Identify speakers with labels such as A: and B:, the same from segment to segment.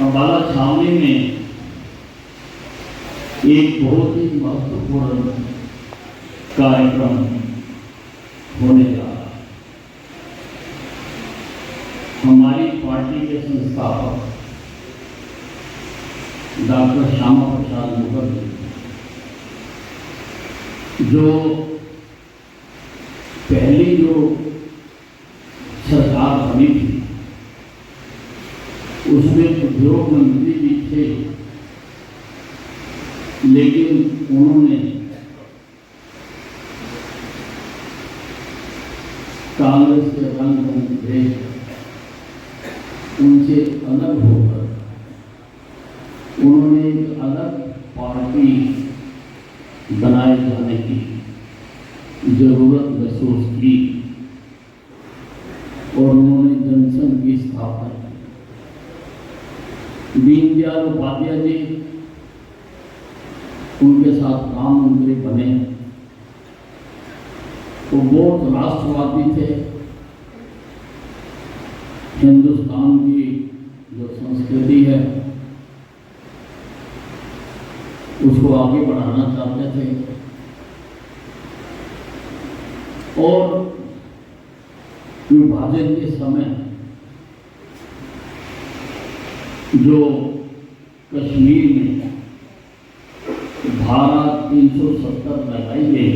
A: अम्बाला छावनी में एक बहुत ही महत्वपूर्ण कार्यक्रम होने जा रहा है। हमारी पार्टी के संस्थापक डॉक्टर श्यामा प्रसाद मुखर्जी, जो पहली जो सरकार बनी थी उसमें उद्योग मंत्री भी थे, लेकिन उन्होंने कांग्रेस के रंग में देख उनसे अलग होकर उन्होंने एक अलग पार्टी बनाए जाने की जरूरत महसूस की और उन्होंने जनसंघ की स्थापना की। दीनदयाल उपाध्याय जी उनके साथ काम मंत्री बने। वो बहुत राष्ट्रवादी थे। हिंदुस्तान की जो संस्कृति है उसको आगे बढ़ाना चाहते थे और विभाजन के समय जो कश्मीर में धारा 370 लगाई गई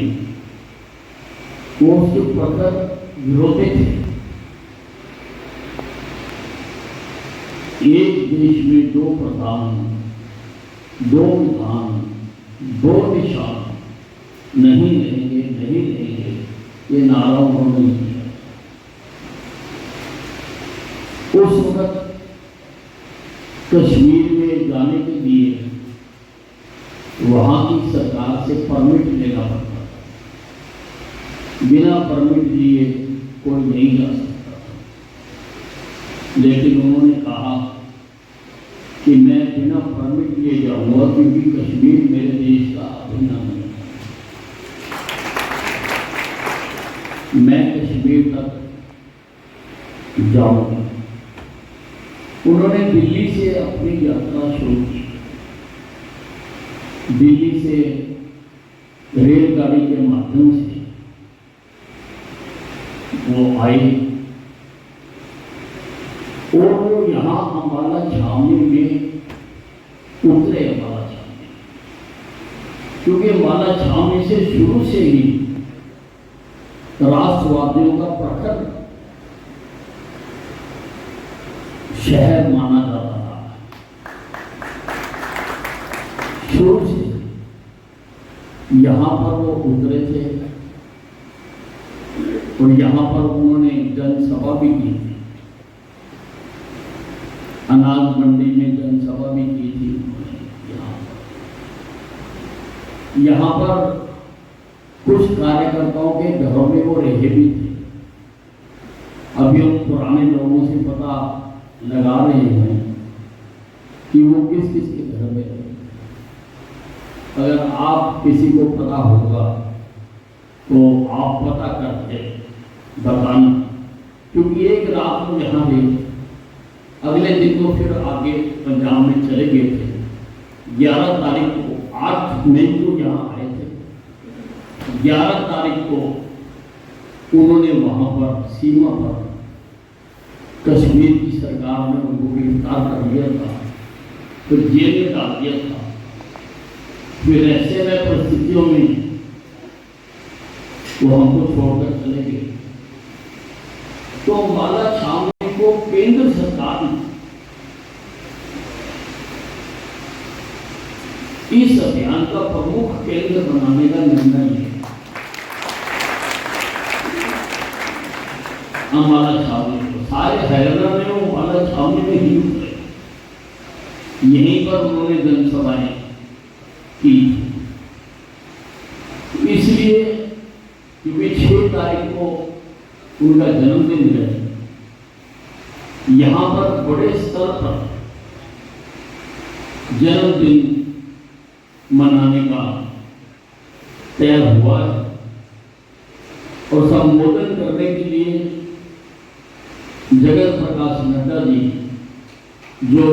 A: वो उसके प्रखर विरोधी थे। एक देश में दो प्रधान, दो विधान, दो निशान, नहीं रहेंगे, नहीं रहेंगे, ये नारा उन्होंने किया। उस वक्त कश्मीर में जाने के लिए वहां की सरकार से परमिट लेना पड़ता था। बिना परमिट लिए कोई नहीं जा सकता था, लेकिन उन्होंने कहा कि मैं बिना परमिट लिए जाऊंगा क्योंकि कश्मीर मेरे देश का अभिन्न अंग है। मैं कश्मीर तक जाऊंगा। उन्होंने दिल्ली से अपनी यात्रा शुरू की। दिल्ली से रेलगाड़ी के माध्यम से वो आई और वो यहाँ अम्बाला छावनी में उतरे। अम्बाला छावनी, क्योंकि अम्बाला छावनी से शुरू से ही राष्ट्रवादियों का प्रखर शहर माना जाता था। शुरू से यहाँ पर वो उतरे थे और यहाँ पर उन्होंने जनसभा भी की थी। अनाज मंडी में जनसभा भी की थी उन्होंने। यहाँ पर कुछ कार्यकर्ताओं के घरों में वो रहे भी थे। अभी हम पुराने लोगों से पता लगा रहे हैं कि वो किस किस के घर में रहे। अगर आप किसी को पता होगा तो आप पता करके बताना, क्योंकि एक रात को यहाँ रहे, अगले दिन को फिर आगे पंजाब में चले गए थे। 11 तारीख को, 8 मई को यहाँ आए थे। 11 तारीख को उन्होंने वहाँ पर सीमा पर कश्मीर की सरकार ने उनको गिरफ्तार कर लिया था, फिर जेल में डाल दिया था। फिर ऐसे में परिस्थितियों में वो हमको छोड़कर चले गए। तो अम्बाला छावनी को केंद्र सरकार ने इस अभियान का प्रमुख केंद्र बनाने का निर्णय लिया। अम्बाला छावनी को सारे हरियाणा में वो अम्बाला छावनी में ही उतरे। यहीं पर उन्होंने जनसभाएं की। इसलिए क्योंकि 6 तारीख को उनका जन्मदिन है, यहाँ पर बड़े स्तर पर जन्मदिन मनाने का तय हुआ है और संबोधन करने के लिए जगत प्रकाश नड्डा जी, जो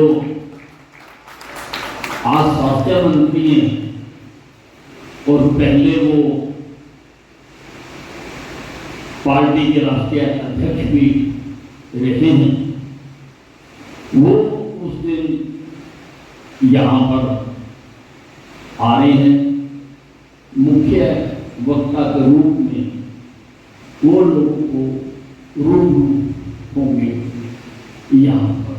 A: आज स्वास्थ्य मंत्री हैं और पहले वो पार्टी के राष्ट्रीय अध्यक्ष भी रहे हैं। वो उस दिन यहाँ पर आ रहे हैं, मुख्य वक्ता के रूप में वो लोगों को रूबरू होंगे यहाँ पर।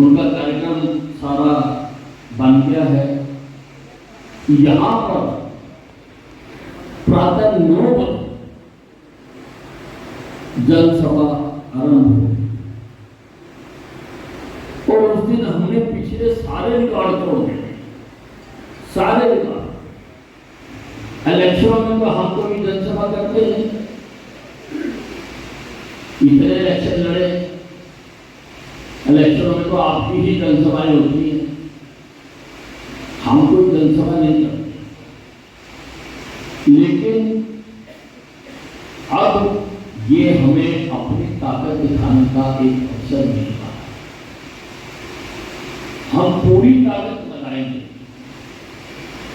A: उनका कार्यक्रम सारा बन गया है। यहाँ पर प्रातः 9 बजे जनसभा आरंभ हो और उस दिन हमने पिछले सारे रिकॉर्ड तोड़ दिए, सारे रिकॉर्ड। इलेक्शनों में तो हम कोई जनसभा करते हैं, इतने इलेक्शन लड़े, इलेक्शनों में तो आपकी ही जनसभाएं होती है, हम कोई जनसभा नहीं करते। लेकिन अब ये हमें अपनी ताकत दिखाने का एक अवसर मिलता है। हम पूरी ताकत लगाएंगे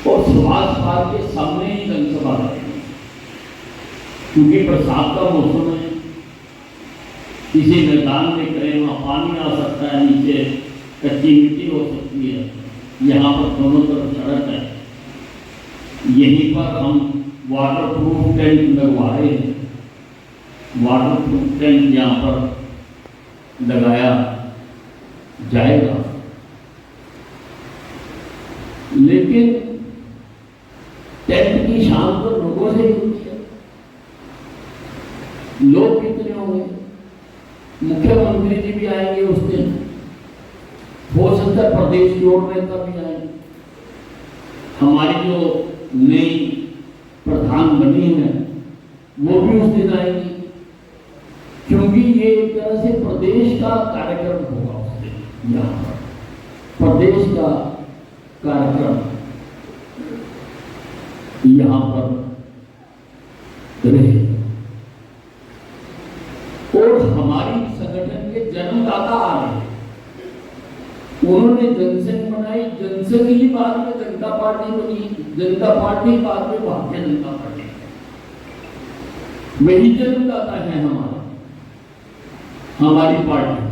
A: और सुभाष पार्क के सामने ही जनसभा करेंगे, क्योंकि बरसात का मौसम है। किसी मैदान में करें, वहाँ पानी आ सकता है, नीचे कच्ची मिट्टी हो सकती है, यहाँ पर दोनों तरफ सड़क है। यहीं पर हम वाटर प्रूफ टेंट लगवा रहे हैं, वाटर प्रूफ टेंट यहाँ पर लगाया जाएगा। लेकिन टेंट की शान तो लोगों से ही होती है। लोग कितने होंगे? मुख्यमंत्री जी भी आएंगे उस दिन, हो सकता है प्रदेश की ओर नेता भी आएंगे, हमारी जो नई प्रधान बनी है वो भी उस दिन आएंगी, क्योंकि ये एक तरह से प्रदेश का कार्यक्रम होगा उस दिन। यहाँ पर प्रदेश का कार्यक्रम यहाँ पर रहेगा। और हमारी संगठन के जन्मदाता आ रहे हैं, उन्होंने जनसंघ बनाई, जनसंघ ही बाद में जनता पार्टी बनी, जनता पार्टी बाद में भारतीय जनता पार्टी। वही जन्मदाता है हमारी पार्टी।